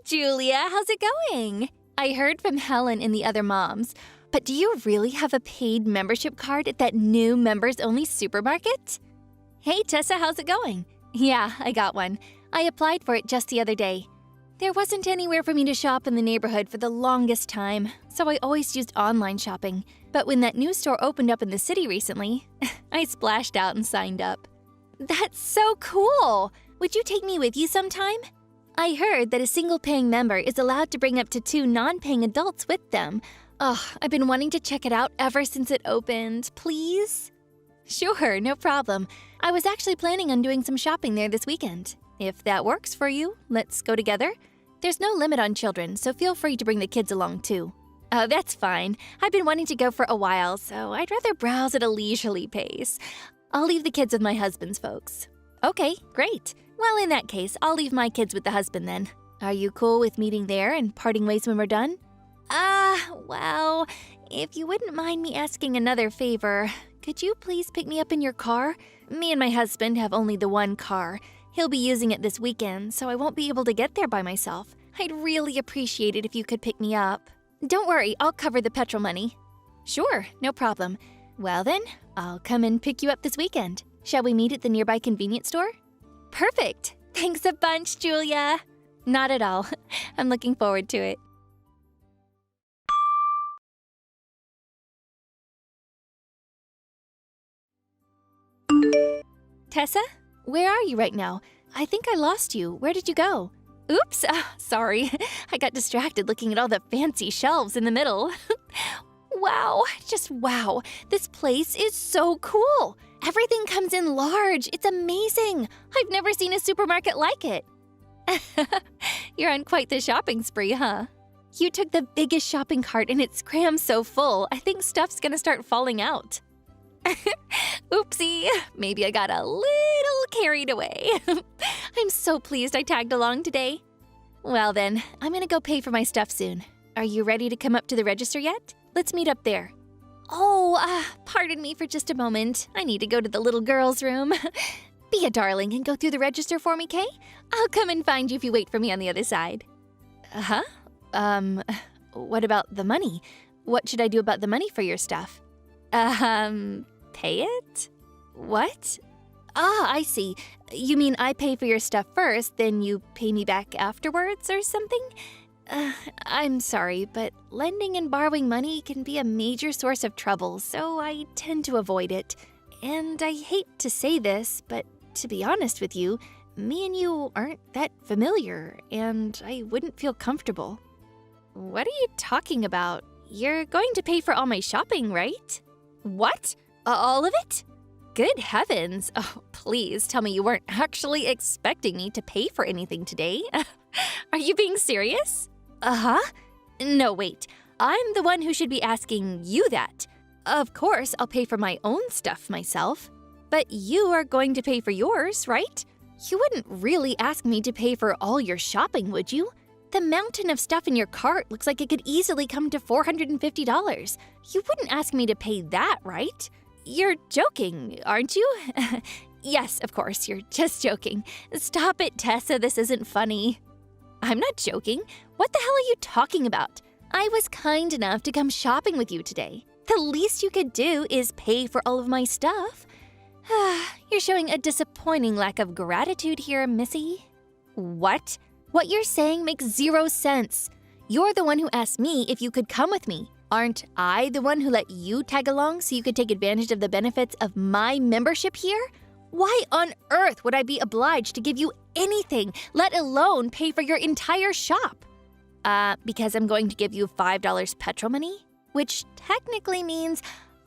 Julia, how's it going? I heard from Helen and the other moms, but do you really have a paid membership card at that new members-only supermarket? Hey, Tessa, how's it going? Yeah, I got one. I applied for it just the other day. There wasn't anywhere for me to shop in the neighborhood for the longest time, so I always used online shopping. But when that new store opened up in the city recently, I splashed out and signed up. That's so cool! Would you take me with you sometime? I heard that a single-paying member is allowed to bring up to 2 non-paying adults with them. I've been wanting to check it out ever since it opened. Please? Sure, no problem. I was actually planning on doing some shopping there this weekend. If that works for you, let's go together. There's no limit on children, so feel free to bring the kids along too. Oh, that's fine. I've been wanting to go for a while, so I'd rather browse at a leisurely pace. I'll leave the kids with my husband's folks. Okay, great. Well, in that case, I'll leave my kids with the husband then. Are you cool with meeting there and parting ways when we're done? Well, if you wouldn't mind me asking another favor, could you please pick me up in your car? Me and my husband have only the one car. He'll be using it this weekend, so I won't be able to get there by myself. I'd really appreciate it if you could pick me up. Don't worry, I'll cover the petrol money. Sure, no problem. Well then, I'll come and pick you up this weekend. Shall we meet at the nearby convenience store? Perfect! Thanks a bunch, Julia! Not at all. I'm looking forward to it. Tessa? Where are you right now? I think I lost you. Where did you go? Oops, sorry. I got distracted looking at all the fancy shelves in the middle. Wow, just wow. This place is so cool. Everything comes in large. It's amazing. I've never seen a supermarket like it. You're on quite the shopping spree, huh? You took the biggest shopping cart and it's crammed so full, I think stuff's gonna start falling out. Oopsie, maybe I got a little carried away. I'm so pleased I tagged along today. Well then, I'm gonna go pay for my stuff soon. Are you ready to come up to the register yet? Let's meet up there. Oh, pardon me for just a moment. I need to go to the little girl's room. Be a darling and go through the register for me, Kay? I'll come and find you if you wait for me on the other side. Huh? What about the money? What should I do about the money for your stuff? Pay it? What? I see. You mean I pay for your stuff first, then you pay me back afterwards or something? I'm sorry, but lending and borrowing money can be a major source of trouble, so I tend to avoid it. And I hate to say this, but to be honest with you, me and you aren't that familiar, and I wouldn't feel comfortable. What are you talking about? You're going to pay for all my shopping, right? What? All of it? Good heavens. Oh, please tell me you weren't actually expecting me to pay for anything today. Are you being serious? Uh-huh. No, wait. I'm the one who should be asking you that. Of course, I'll pay for my own stuff myself. But you are going to pay for yours, right? You wouldn't really ask me to pay for all your shopping, would you? The mountain of stuff in your cart looks like it could easily come to $450. You wouldn't ask me to pay that, right? You're joking, aren't you? Yes, of course, you're just joking. Stop it, Tessa, this isn't funny. I'm not joking. What the hell are you talking about? I was kind enough to come shopping with you today. The least you could do is pay for all of my stuff. You're showing a disappointing lack of gratitude here, Missy. What? What you're saying makes zero sense. You're the one who asked me if you could come with me. Aren't I the one who let you tag along so you could take advantage of the benefits of my membership here? Why on earth would I be obliged to give you anything, let alone pay for your entire shop? Because I'm going to give you $5 petrol money? Which technically means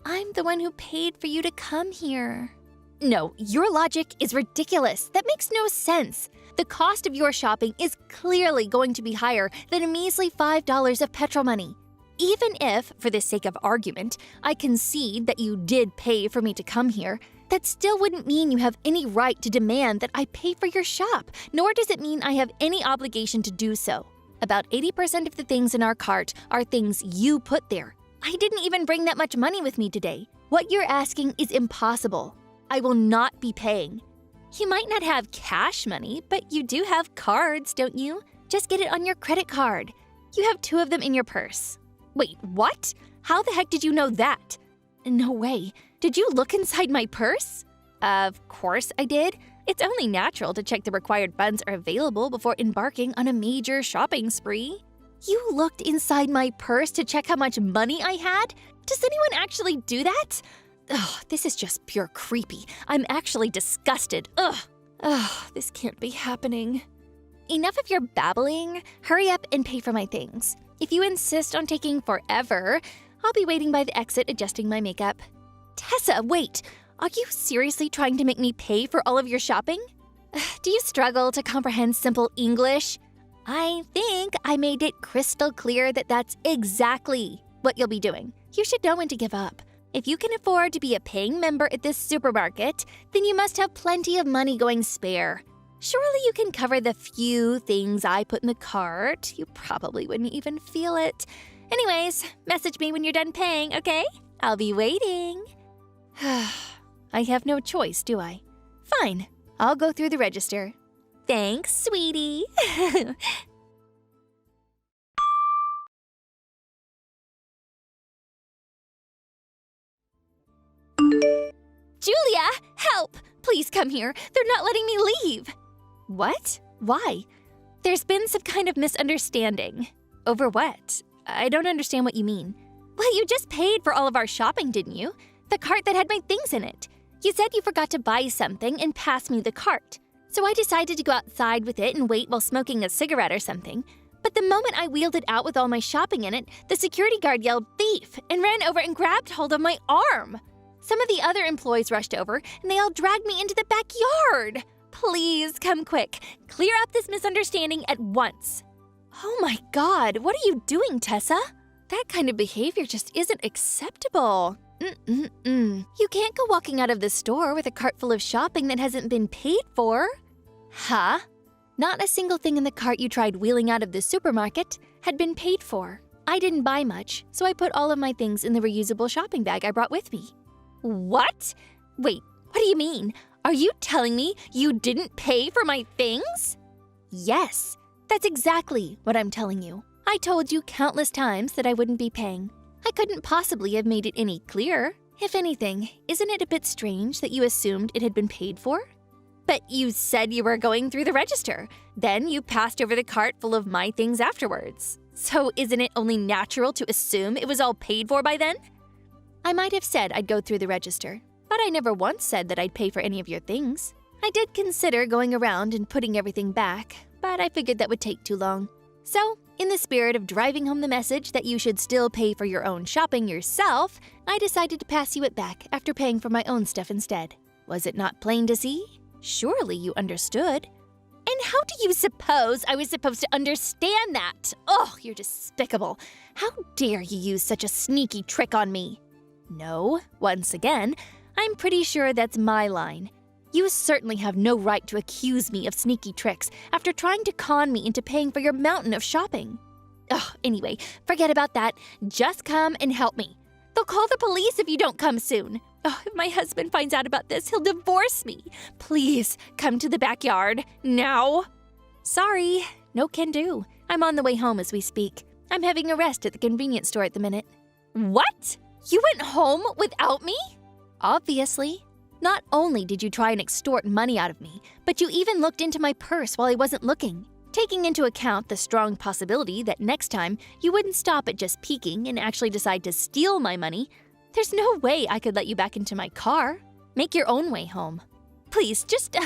I'm the one who paid for you to come here. No, your logic is ridiculous. That makes no sense. The cost of your shopping is clearly going to be higher than a measly $5 of petrol money. Even if, for the sake of argument, I concede that you did pay for me to come here, that still wouldn't mean you have any right to demand that I pay for your shop, nor does it mean I have any obligation to do so. About 80% of the things in our cart are things you put there. I didn't even bring that much money with me today. What you're asking is impossible. I will not be paying. You might not have cash money, but you do have cards, don't you? Just get it on your credit card. You have 2 of them in your purse. Wait, what? How the heck did you know that? No way. Did you look inside my purse? Of course I did. It's only natural to check the required funds are available before embarking on a major shopping spree. You looked inside my purse to check how much money I had? Does anyone actually do that? Ugh, this is just pure creepy. I'm actually disgusted. Ugh. Ugh, this can't be happening. Enough of your babbling. Hurry up and pay for my things. If you insist on taking forever, I'll be waiting by the exit adjusting my makeup. Tessa, wait. Are you seriously trying to make me pay for all of your shopping? Do you struggle to comprehend simple English? I think I made it crystal clear that that's exactly what you'll be doing. You should know when to give up. If you can afford to be a paying member at this supermarket, then you must have plenty of money going spare. Surely you can cover the few things I put in the cart. You probably wouldn't even feel it. Anyways, message me when you're done paying, okay? I'll be waiting. I have no choice, do I? Fine, I'll go through the register. Thanks, sweetie. Julia, help! Please come here. They're not letting me leave. What? Why? There's been some kind of misunderstanding. Over what? I don't understand what you mean. Well, you just paid for all of our shopping, didn't you? The cart that had my things in it. You said you forgot to buy something and pass me the cart. So I decided to go outside with it and wait while smoking a cigarette or something. But the moment I wheeled it out with all my shopping in it, the security guard yelled thief and ran over and grabbed hold of my arm. Some of the other employees rushed over and they all dragged me into the backyard. Please come quick. Clear up this misunderstanding at once. Oh my God, what are you doing, Tessa? That kind of behavior just isn't acceptable. You can't go walking out of the store with a cart full of shopping that hasn't been paid for. Huh? Not a single thing in the cart you tried wheeling out of the supermarket had been paid for. I didn't buy much, so I put all of my things in the reusable shopping bag I brought with me. What? Wait, what do you mean? Are you telling me you didn't pay for my things? Yes, that's exactly what I'm telling you. I told you countless times that I wouldn't be paying. I couldn't possibly have made it any clearer. If anything, isn't it a bit strange that you assumed it had been paid for? But you said you were going through the register. Then you passed over the cart full of my things afterwards. So isn't it only natural to assume it was all paid for by then? I might have said I'd go through the register, but I never once said that I'd pay for any of your things. I did consider going around and putting everything back, but I figured that would take too long. So, in the spirit of driving home the message that you should still pay for your own shopping yourself, I decided to pass you it back after paying for my own stuff instead. Was it not plain to see? Surely you understood. And how do you suppose I was supposed to understand that? Oh, you're despicable. How dare you use such a sneaky trick on me? No, once again, I'm pretty sure that's my line. You certainly have no right to accuse me of sneaky tricks after trying to con me into paying for your mountain of shopping. Ugh, anyway, forget about that. Just come and help me. They'll call the police if you don't come soon. Oh, if my husband finds out about this, he'll divorce me. Please, come to the backyard, now. Sorry, no can do. I'm on the way home as we speak. I'm having a rest at the convenience store at the minute. What? You went home without me? Obviously. Not only did you try and extort money out of me, but you even looked into my purse while I wasn't looking. Taking into account the strong possibility that next time you wouldn't stop at just peeking and actually decide to steal my money, there's no way I could let you back into my car. Make your own way home. Please, just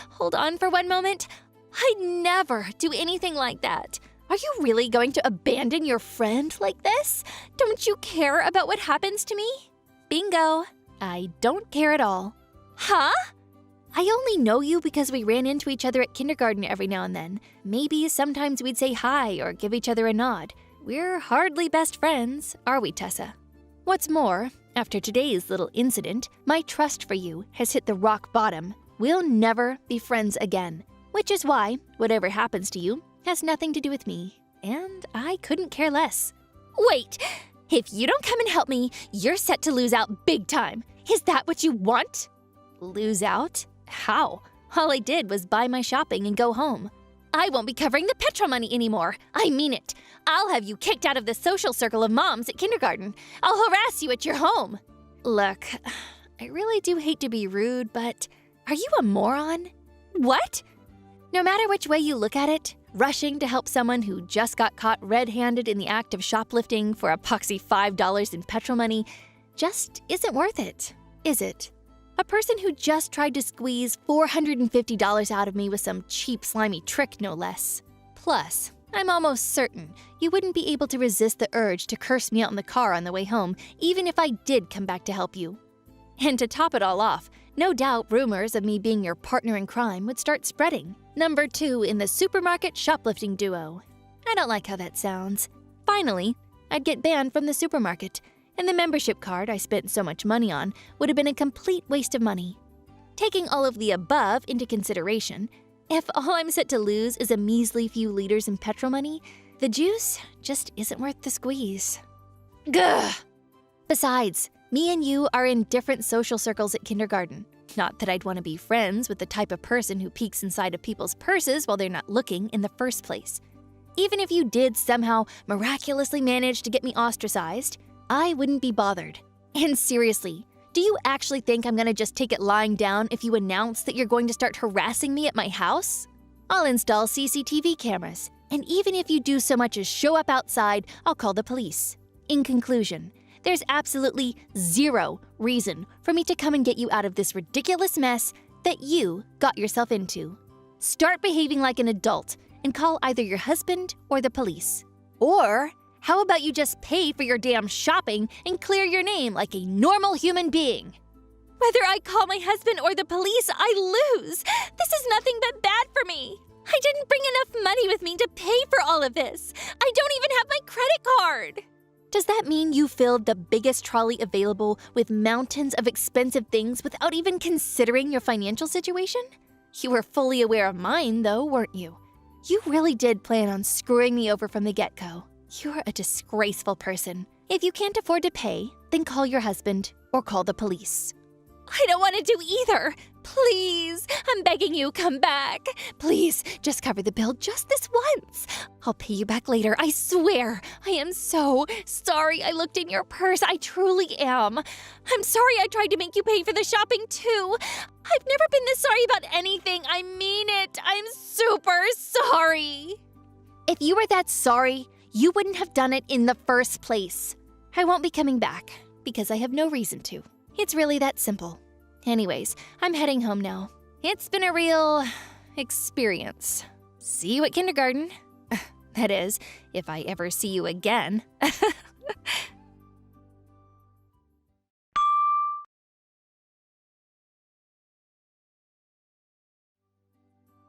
hold on for one moment. I'd never do anything like that. Are you really going to abandon your friend like this? Don't you care about what happens to me? Bingo. I don't care at all. Huh? I only know you because we ran into each other at kindergarten every now and then. Maybe sometimes we'd say hi or give each other a nod. We're hardly best friends, are we, Tessa? What's more, after today's little incident, my trust for you has hit the rock bottom. We'll never be friends again, which is why whatever happens to you has nothing to do with me, and I couldn't care less. Wait, if you don't come and help me, you're set to lose out big time. Is that what you want? Lose out? How? All I did was buy my shopping and go home. I won't be covering the petrol money anymore. I mean it. I'll have you kicked out of the social circle of moms at kindergarten. I'll harass you at your home. Look, I really do hate to be rude, but are you a moron? What? No matter which way you look at it, rushing to help someone who just got caught red-handed in the act of shoplifting for a poxy $5 in petrol money just isn't worth it, is it? A person who just tried to squeeze $450 out of me with some cheap, slimy trick, no less. Plus, I'm almost certain you wouldn't be able to resist the urge to curse me out in the car on the way home, even if I did come back to help you. And to top it all off, no doubt rumors of me being your partner in crime would start spreading. Number 2 in the supermarket shoplifting duo. I don't like how that sounds. Finally, I'd get banned from the supermarket, and the membership card I spent so much money on would have been a complete waste of money. Taking all of the above into consideration, if all I'm set to lose is a measly few liters in petrol money, the juice just isn't worth the squeeze. Gah! Besides, me and you are in different social circles at kindergarten. Not that I'd want to be friends with the type of person who peeks inside of people's purses while they're not looking in the first place. Even if you did somehow miraculously manage to get me ostracized, I wouldn't be bothered. And seriously, do you actually think I'm gonna just take it lying down if you announce that you're going to start harassing me at my house? I'll install CCTV cameras, and even if you do so much as show up outside, I'll call the police. In conclusion, there's absolutely zero reason for me to come and get you out of this ridiculous mess that you got yourself into. Start behaving like an adult and call either your husband or the police. Or how about you just pay for your damn shopping and clear your name like a normal human being? Whether I call my husband or the police, I lose. This is nothing but bad for me. I didn't bring enough money with me to pay for all of this. I don't even have my credit card. Does that mean you filled the biggest trolley available with mountains of expensive things without even considering your financial situation? You were fully aware of mine, though, weren't you? You really did plan on screwing me over from the get-go. You're a disgraceful person. If you can't afford to pay, then call your husband or call the police. I don't want to do either. Please, I'm begging you, come back. Please, just cover the bill just this once. I'll pay you back later, I swear. I am so sorry I looked in your purse. I truly am. I'm sorry I tried to make you pay for the shopping too. I've never been this sorry about anything. I mean it. I'm super sorry. If you were that sorry, you wouldn't have done it in the first place. I won't be coming back because I have no reason to. It's really that simple. Anyways, I'm heading home now. It's been a real experience. See you at kindergarten. That is, if I ever see you again.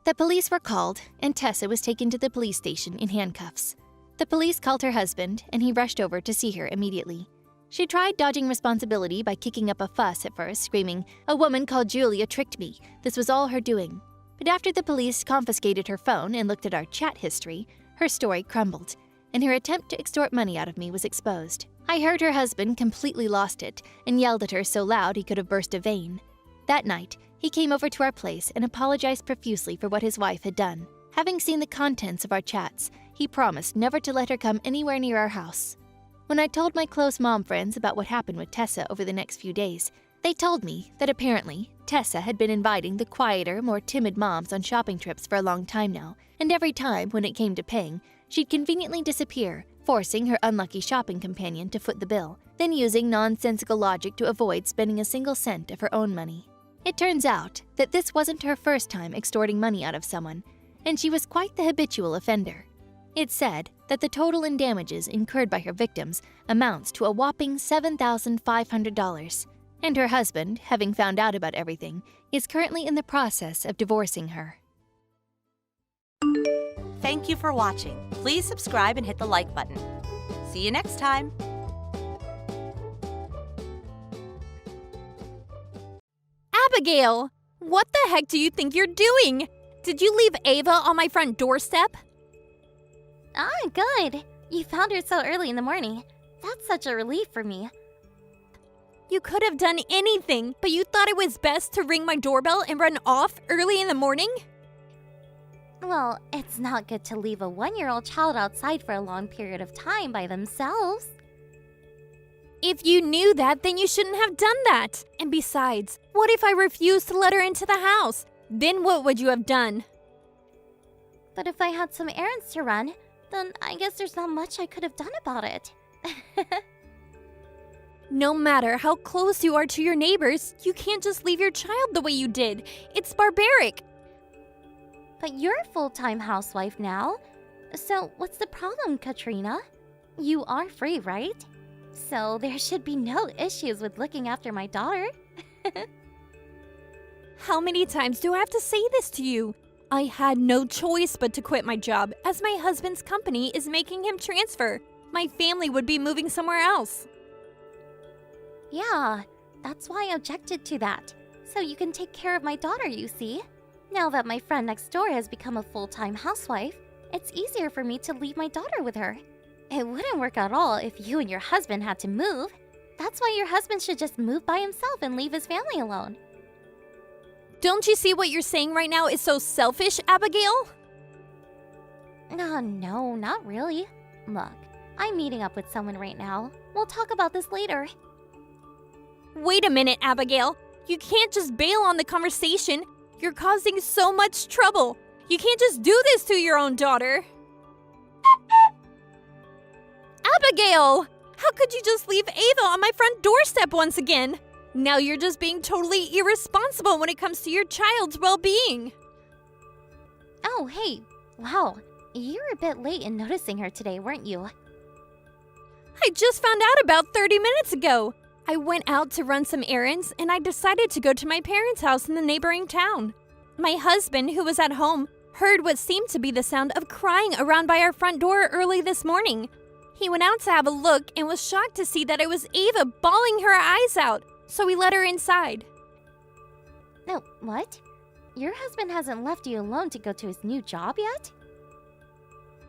The police were called, and Tessa was taken to the police station in handcuffs. The police called her husband, and he rushed over to see her immediately. She tried dodging responsibility by kicking up a fuss at first, screaming, "A woman called Julia tricked me. This was all her doing." But after the police confiscated her phone and looked at our chat history, her story crumbled, and her attempt to extort money out of me was exposed. I heard her husband completely lost it and yelled at her so loud he could have burst a vein. That night, he came over to our place and apologized profusely for what his wife had done. Having seen the contents of our chats, he promised never to let her come anywhere near our house. When I told my close mom friends about what happened with Tessa over the next few days, they told me that apparently Tessa had been inviting the quieter, more timid moms on shopping trips for a long time now, and every time when it came to paying, she'd conveniently disappear, forcing her unlucky shopping companion to foot the bill, then using nonsensical logic to avoid spending a single cent of her own money. It turns out that this wasn't her first time extorting money out of someone, and she was quite the habitual offender. It's said that the total in damages incurred by her victims amounts to a whopping $7,500, and her husband, having found out about everything, is currently in the process of divorcing her. Thank you for watching. Please subscribe and hit the like button. See you next time. Abigail, what the heck do you think you're doing? Did you leave Ava on my front doorstep? Ah, good. You found her so early in the morning. That's such a relief for me. You could have done anything, but you thought it was best to ring my doorbell and run off early in the morning? Well, it's not good to leave a 1-year-old child outside for a long period of time by themselves. If you knew that, then you shouldn't have done that. And besides, what if I refused to let her into the house? Then what would you have done? But if I had some errands to run, then I guess there's not much I could have done about it. No matter how close you are to your neighbors, you can't just leave your child the way you did. It's barbaric. But you're a full-time housewife now. So what's the problem, Katrina? You are free, right? So there should be no issues with looking after my daughter. How many times do I have to say this to you? I had no choice but to quit my job, as my husband's company is making him transfer. My family would be moving somewhere else. Yeah, that's why I objected to that. So you can take care of my daughter, you see. Now that my friend next door has become a full-time housewife, it's easier for me to leave my daughter with her. It wouldn't work at all if you and your husband had to move. That's why your husband should just move by himself and leave his family alone. Don't you see what you're saying right now is so selfish, Abigail? No, not really. Look, I'm meeting up with someone right now. We'll talk about this later. Wait a minute, Abigail. You can't just bail on the conversation. You're causing so much trouble. You can't just do this to your own daughter. Abigail! How could you just leave Ava on my front doorstep once again? Now you're just being totally irresponsible when it comes to your child's well-being. Oh, hey. Wow, you were a bit late in noticing her today, weren't you? I just found out about 30 minutes ago. I went out to run some errands and I decided to go to my parents' house in the neighboring town. My husband, who was at home, heard what seemed to be the sound of crying around by our front door early this morning. He went out to have a look and was shocked to see that it was Ava bawling her eyes out, so he let her inside. No, what? Your husband hasn't left you alone to go to his new job yet?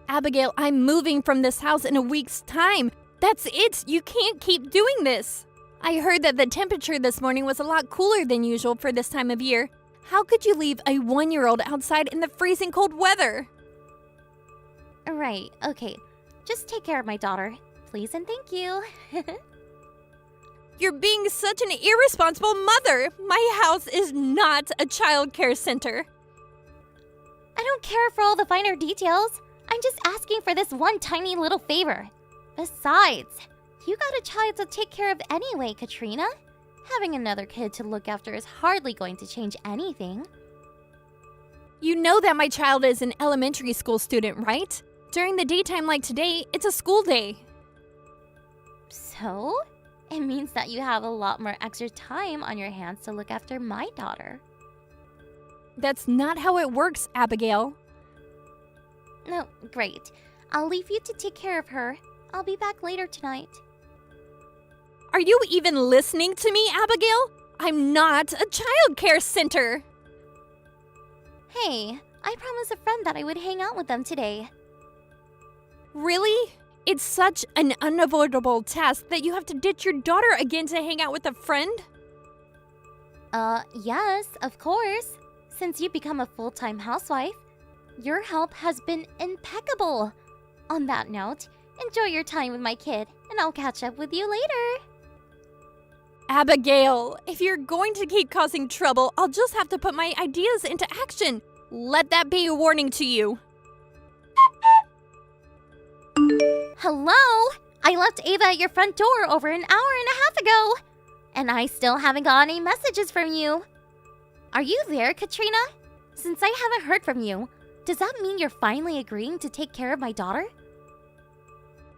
Abigail, I'm moving from this house in a week's time. That's it. You can't keep doing this. I heard that the temperature this morning was a lot cooler than usual for this time of year. How could you leave a 1-year-old outside in the freezing cold weather? Right, okay. Just take care of my daughter, please and thank you. You're being such an irresponsible mother. My house is not a child care center. I don't care for all the finer details. I'm just asking for this one tiny little favor. Besides, you got a child to take care of anyway, Katrina. Having another kid to look after is hardly going to change anything. You know that my child is an elementary school student, right? During the daytime like today, it's a school day. So? It means that you have a lot more extra time on your hands to look after my daughter. That's not how it works, Abigail. No, great. I'll leave you to take care of her. I'll be back later tonight. Are you even listening to me, Abigail? I'm not a child care center. Hey, I promised a friend that I would hang out with them today. Really? It's such an unavoidable task that you have to ditch your daughter again to hang out with a friend? Yes, of course. Since you've become a full-time housewife, your help has been impeccable. On that note, enjoy your time with my kid, and I'll catch up with you later. Abigail, if you're going to keep causing trouble, I'll just have to put my ideas into action. Let that be a warning to you. Hello? I left Ava at your front door over an hour and a half ago, and I still haven't got any messages from you. Are you there, Katrina? Since I haven't heard from you, does that mean you're finally agreeing to take care of my daughter?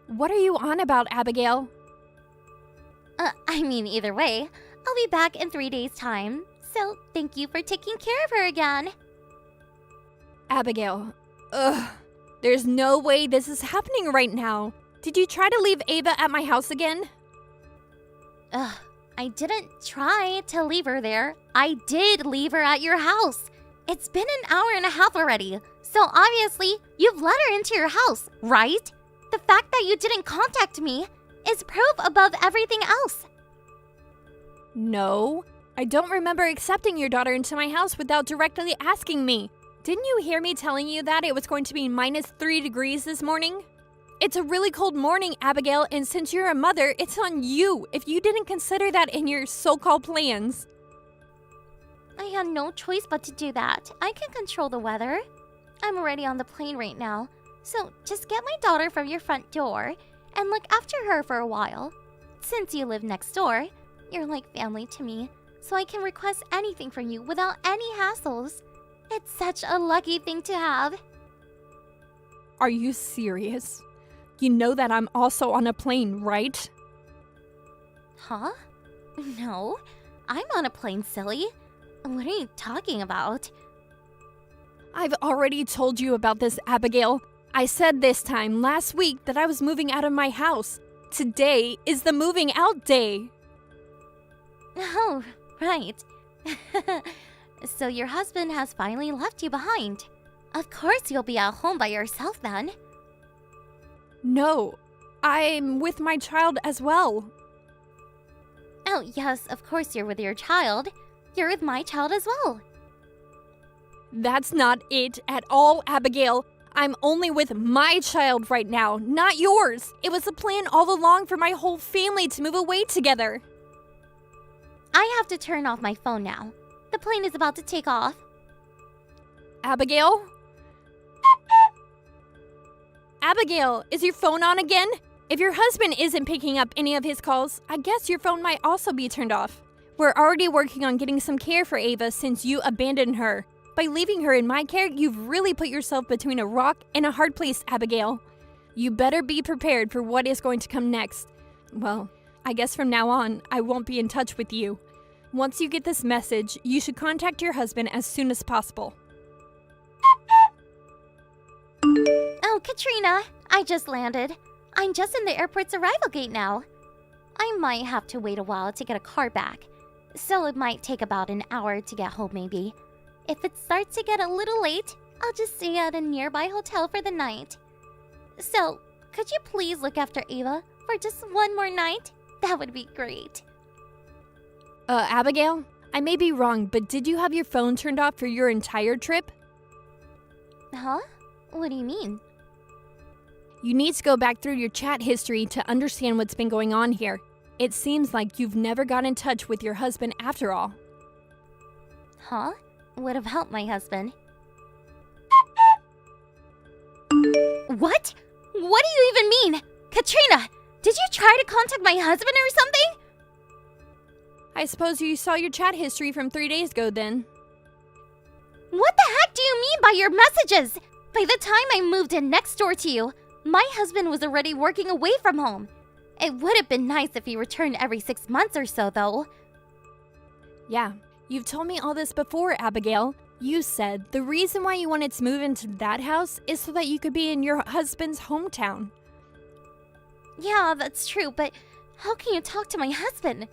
What are you on about, Abigail? I mean, either way, I'll be back in 3 days' time, so thank you for taking care of her again. Abigail, there's no way this is happening right now. Did you try to leave Ava at my house again? I didn't try to leave her there. I did leave her at your house. It's been an hour and a half already, so obviously you've let her into your house, right? The fact that you didn't contact me is proof above everything else. No, I don't remember accepting your daughter into my house without directly asking me. Didn't you hear me telling you that it was going to be -3 degrees this morning? It's a really cold morning, Abigail, and since you're a mother, it's on you if you didn't consider that in your so-called plans. I had no choice but to do that. I can control the weather. I'm already on the plane right now, so just get my daughter from your front door and look after her for a while. Since you live next door, you're like family to me, so I can request anything from you without any hassles. It's such a lucky thing to have. Are you serious? You know that I'm also on a plane, right? Huh? No, I'm on a plane, silly. What are you talking about? I've already told you about this, Abigail. I said this time last week that I was moving out of my house. Today is the moving out day. Oh, right. So your husband has finally left you behind. Of course you'll be at home by yourself then. No, I'm with my child as well. Oh, yes, of course you're with your child. You're with my child as well. That's not it at all, Abigail. I'm only with my child right now, not yours. It was the plan all along for my whole family to move away together. I have to turn off my phone now. The plane is about to take off. Abigail? Abigail, is your phone on again? If your husband isn't picking up any of his calls, I guess your phone might also be turned off. We're already working on getting some care for Ava since you abandoned her. By leaving her in my care, you've really put yourself between a rock and a hard place, Abigail. You better be prepared for what is going to come next. Well, I guess from now on, I won't be in touch with you. Once you get this message, you should contact your husband as soon as possible. Oh, Katrina, I just landed. I'm just in the airport's arrival gate now. I might have to wait a while to get a car back, so it might take about an hour to get home maybe. If it starts to get a little late, I'll just stay at a nearby hotel for the night. So, could you please look after Ava for just one more night? That would be great. Abigail? I may be wrong, but did you have your phone turned off for your entire trip? Huh? What do you mean? You need to go back through your chat history to understand what's been going on here. It seems like you've never got in touch with your husband after all. Huh? Would have helped my husband. What? What do you even mean? Katrina, did you try to contact my husband or something? I suppose you saw your chat history from 3 days ago then. What the heck do you mean by your messages? By the time I moved in next door to you, my husband was already working away from home. It would have been nice if he returned every 6 months or so, though. Yeah, you've told me all this before, Abigail. You said the reason why you wanted to move into that house is so that you could be in your husband's hometown. Yeah, that's true, but how can you talk to my husband?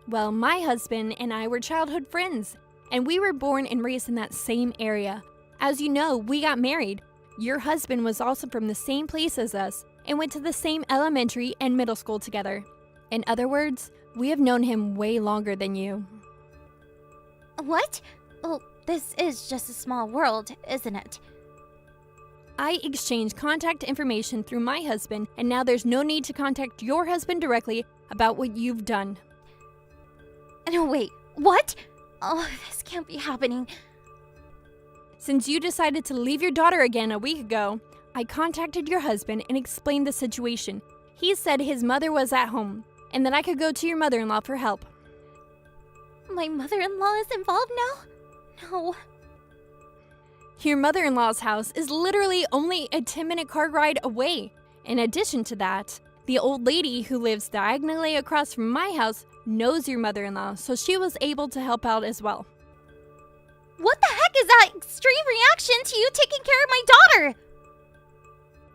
Well, my husband and I were childhood friends, and we were born and raised in that same area. As you know, we got married. Your husband was also from the same place as us and went to the same elementary and middle school together. In other words, we have known him way longer than you. What? Well, this is just a small world, isn't it? I exchanged contact information through my husband, and now there's no need to contact your husband directly about what you've done. No, wait, what? Oh, this can't be happening. Since you decided to leave your daughter again a week ago, I contacted your husband and explained the situation. He said his mother was at home, and that I could go to your mother-in-law for help. My mother-in-law is involved now? No. Your mother-in-law's house is literally only a 10-minute car ride away. In addition to that, the old lady who lives diagonally across from my house knows your mother-in-law, so she was able to help out as well. What the heck is that extreme reaction to you taking care of my daughter?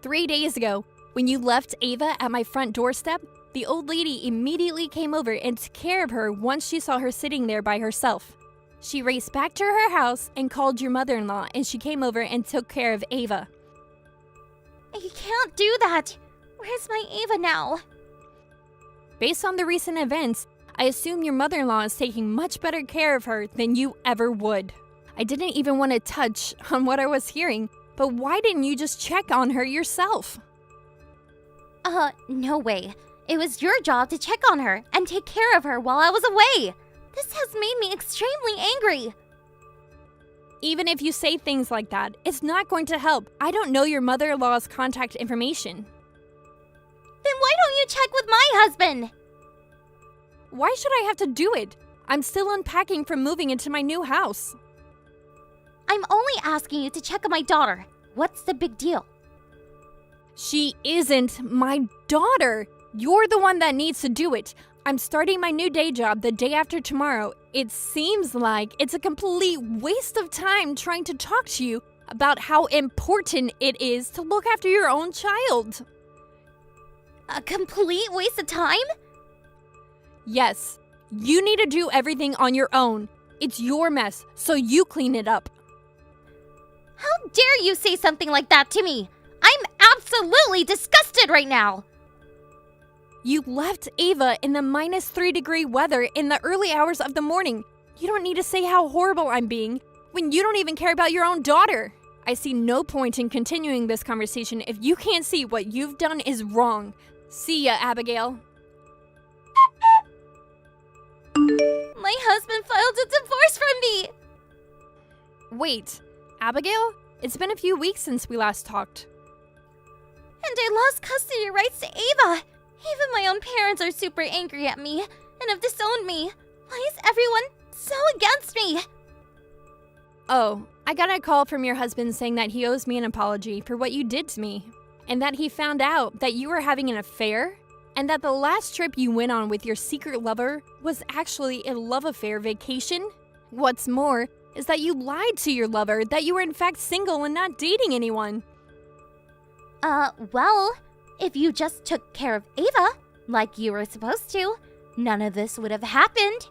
3 days ago, when you left Ava at my front doorstep, the old lady immediately came over and took care of her once she saw her sitting there by herself. She raced back to her house and called your mother-in-law, and she came over and took care of Ava. You can't do that. Where's my Ava now? Based on the recent events, I assume your mother-in-law is taking much better care of her than you ever would. I didn't even want to touch on what I was hearing, but why didn't you just check on her yourself? No way. It was your job to check on her and take care of her while I was away. This has made me extremely angry. Even if you say things like that, it's not going to help. I don't know your mother-in-law's contact information. Then why don't you check with my husband? Why should I have to do it? I'm still unpacking from moving into my new house. I'm only asking you to check on my daughter. What's the big deal? She isn't my daughter. You're the one that needs to do it. I'm starting my new day job the day after tomorrow. It seems like it's a complete waste of time trying to talk to you about how important it is to look after your own child. A complete waste of time? Yes, you need to do everything on your own. It's your mess, so you clean it up. How dare you say something like that to me? I'm absolutely disgusted right now. You left Ava in the -3-degree weather in the early hours of the morning. You don't need to say how horrible I'm being when you don't even care about your own daughter. I see no point in continuing this conversation if you can't see what you've done is wrong. See ya, Abigail. My husband filed a divorce from me. Wait, Abigail? It's been a few weeks since we last talked. And I lost custody rights to Ava. Even my own parents are super angry at me and have disowned me. Why is everyone so against me? Oh, I got a call from your husband saying that he owes me an apology for what you did to me, and that he found out that you were having an affair, and that the last trip you went on with your secret lover was actually a love affair vacation. What's more is that you lied to your lover that you were in fact single and not dating anyone. Well, if you just took care of Ava, like you were supposed to, none of this would have happened.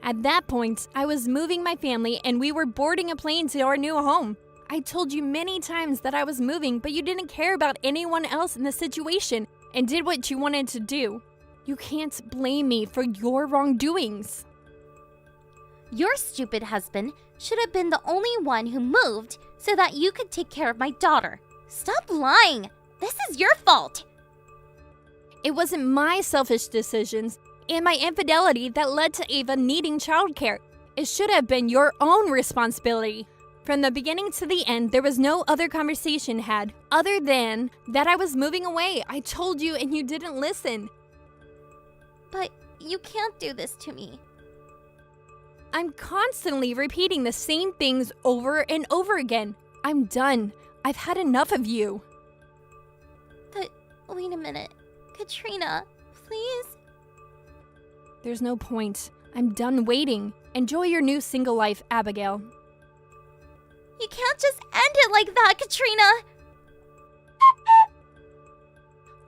At that point, I was moving my family and we were boarding a plane to our new home. I told you many times that I was moving, but you didn't care about anyone else in the situation and did what you wanted to do. You can't blame me for your wrongdoings. Your stupid husband should have been the only one who moved so that you could take care of my daughter. Stop lying! This is your fault! It wasn't my selfish decisions and my infidelity that led to Ava needing childcare. It should have been your own responsibility. From the beginning to the end, there was no other conversation had other than that I was moving away. I told you and you didn't listen. But you can't do this to me. I'm constantly repeating the same things over and over again. I'm done. I've had enough of you. But wait a minute. Katrina, please? There's no point. I'm done waiting. Enjoy your new single life, Abigail. You can't just end it like that, Katrina!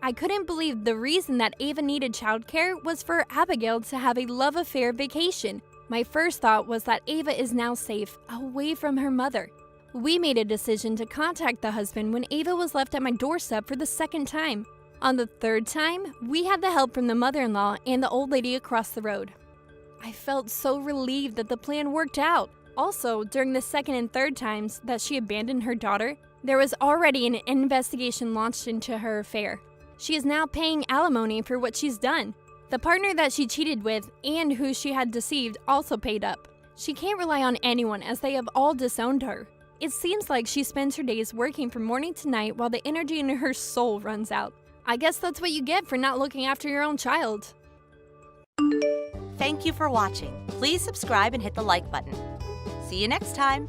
I couldn't believe the reason that Ava needed childcare was for Abigail to have a love affair vacation. My first thought was that Ava is now safe, away from her mother. We made a decision to contact the husband when Ava was left at my doorstep for the second time. On the third time, we had the help from the mother-in-law and the old lady across the road. I felt so relieved that the plan worked out. Also, during the second and third times that she abandoned her daughter, there was already an investigation launched into her affair. She is now paying alimony for what she's done. The partner that she cheated with and who she had deceived also paid up. She can't rely on anyone as they have all disowned her. It seems like she spends her days working from morning to night while the energy in her soul runs out. I guess that's what you get for not looking after your own child. Thank you for watching. Please subscribe and hit the like button. See you next time.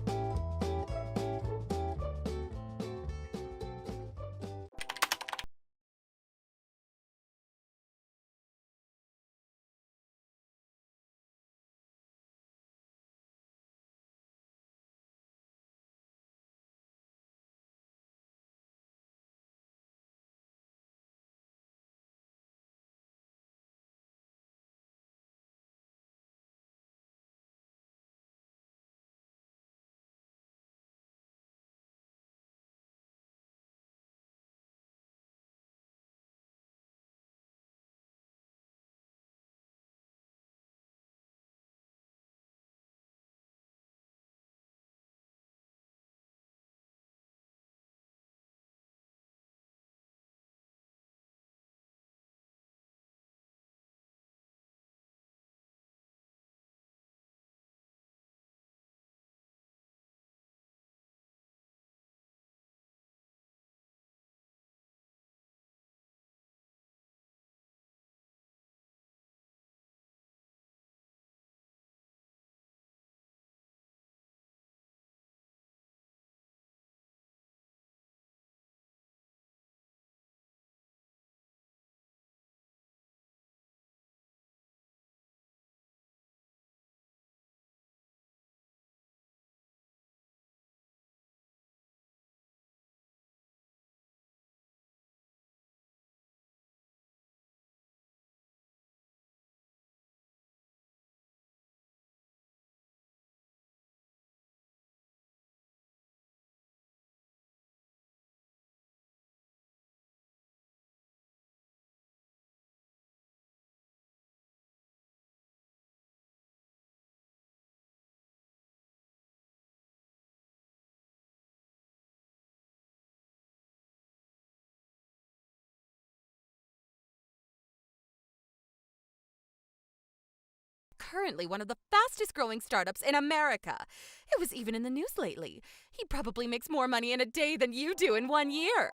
currently one of the fastest growing startups in America. It was even in the news lately. He probably makes more money in a day than you do in 1 year.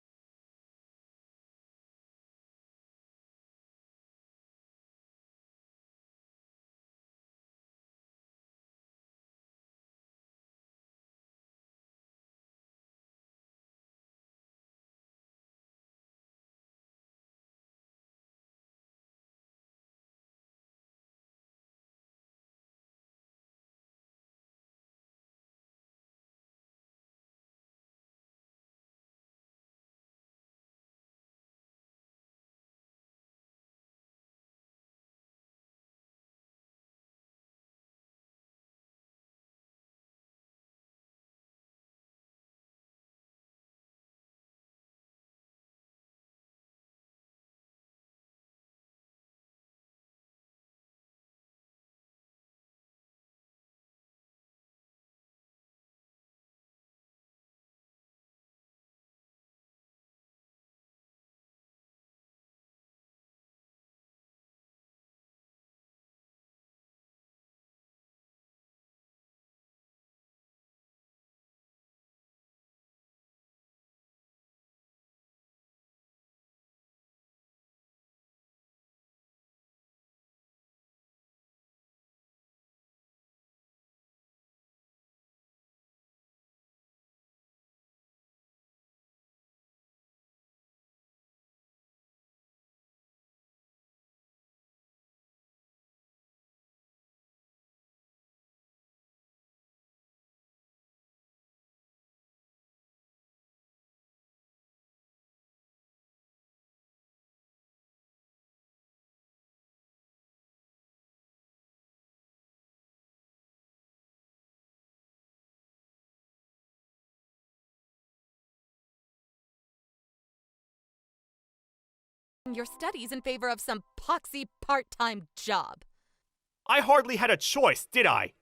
Your studies in favor of some poxy part-time job. I hardly had a choice, did I?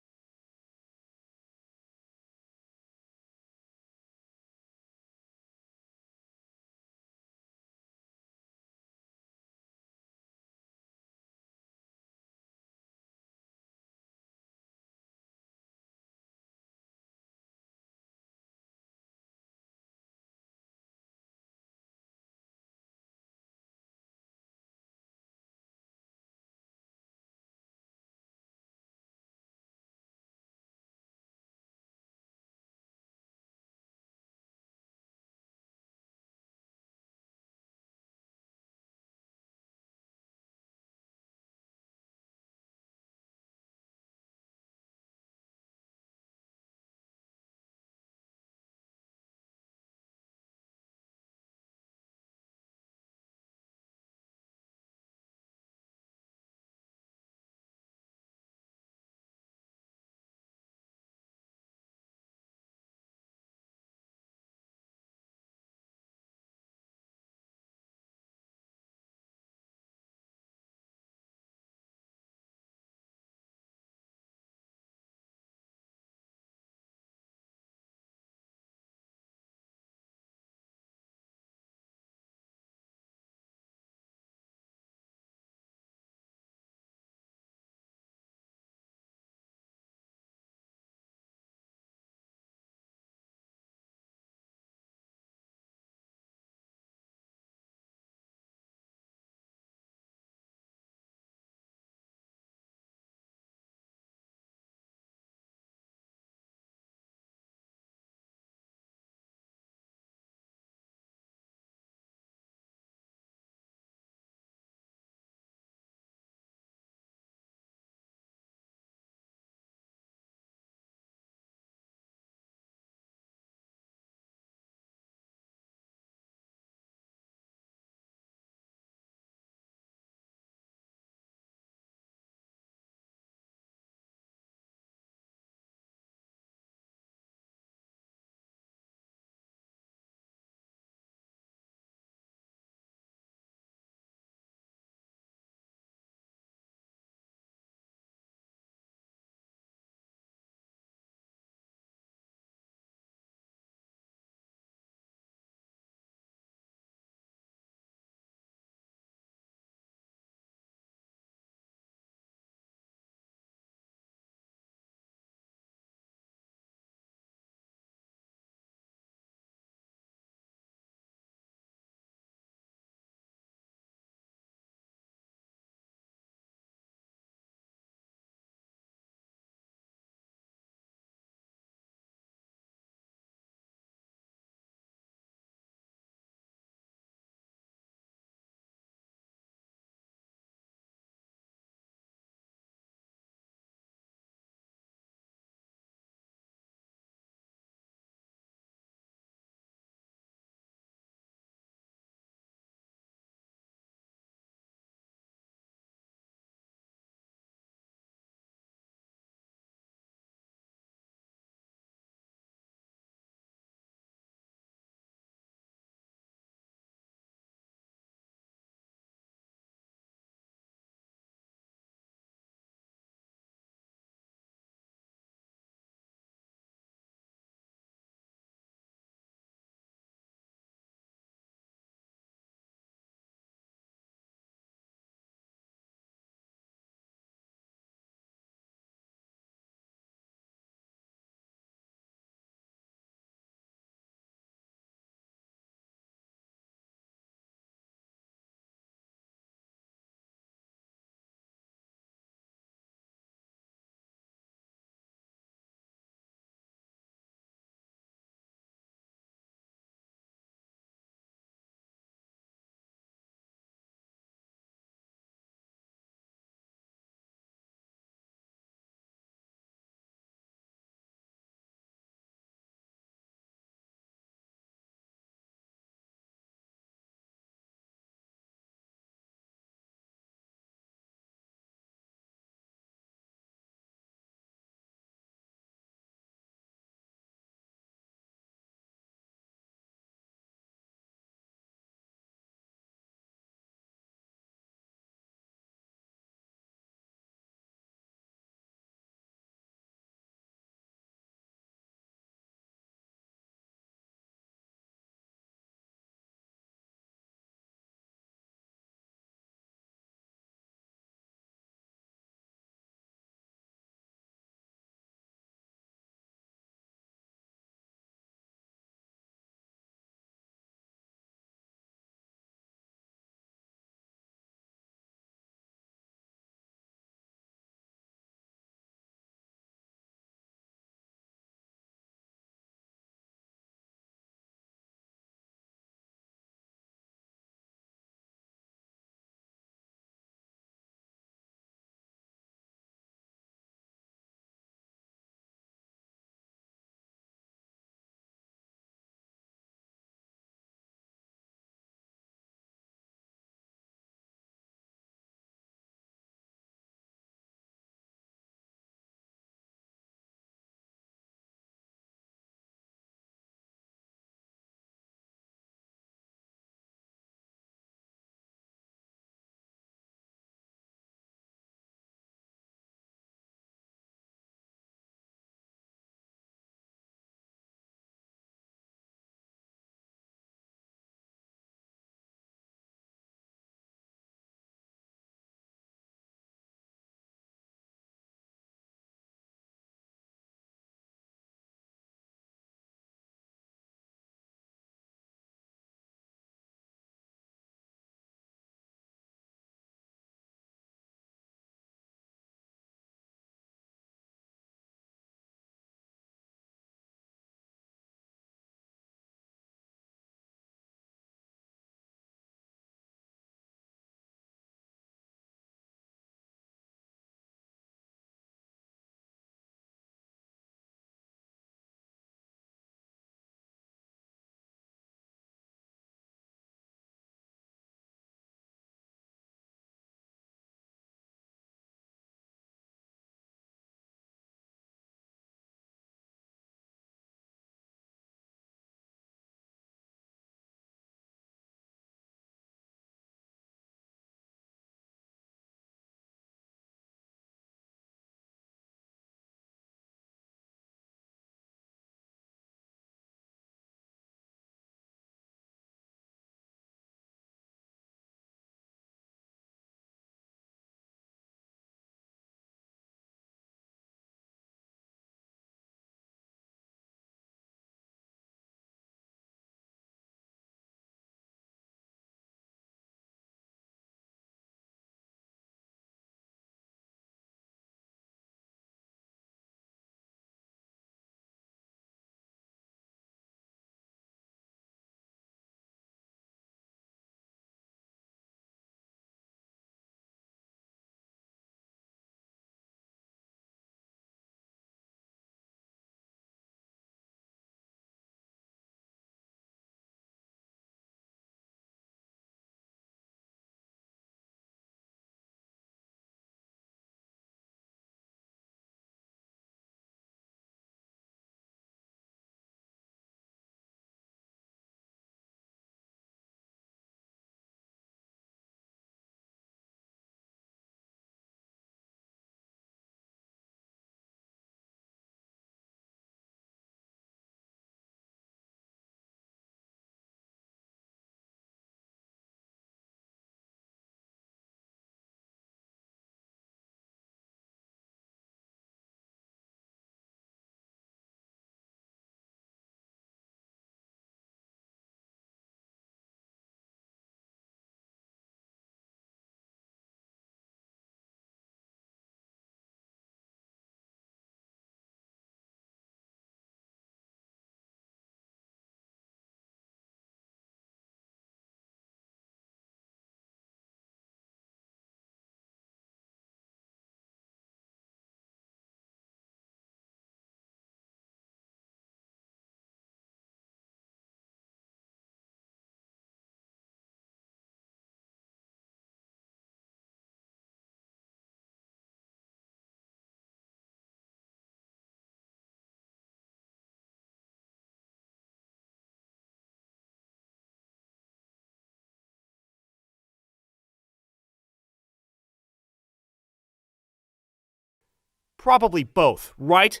Probably both, right?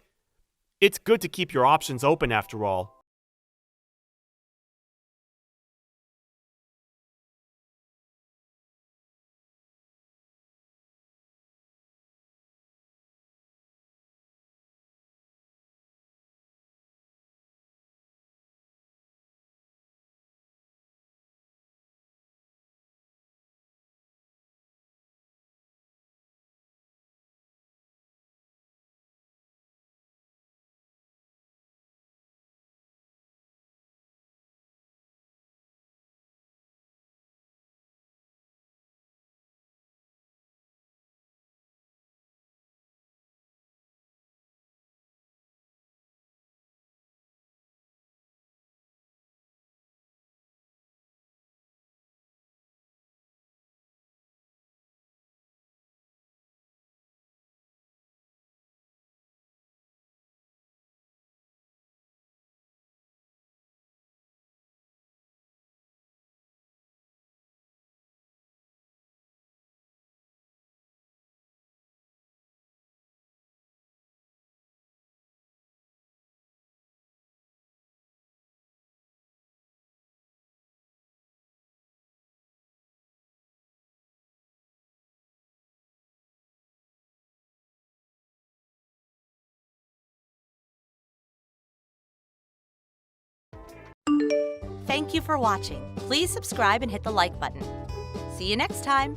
It's good to keep your options open after all. Thank you for watching. Please subscribe and hit the like button. See you next time.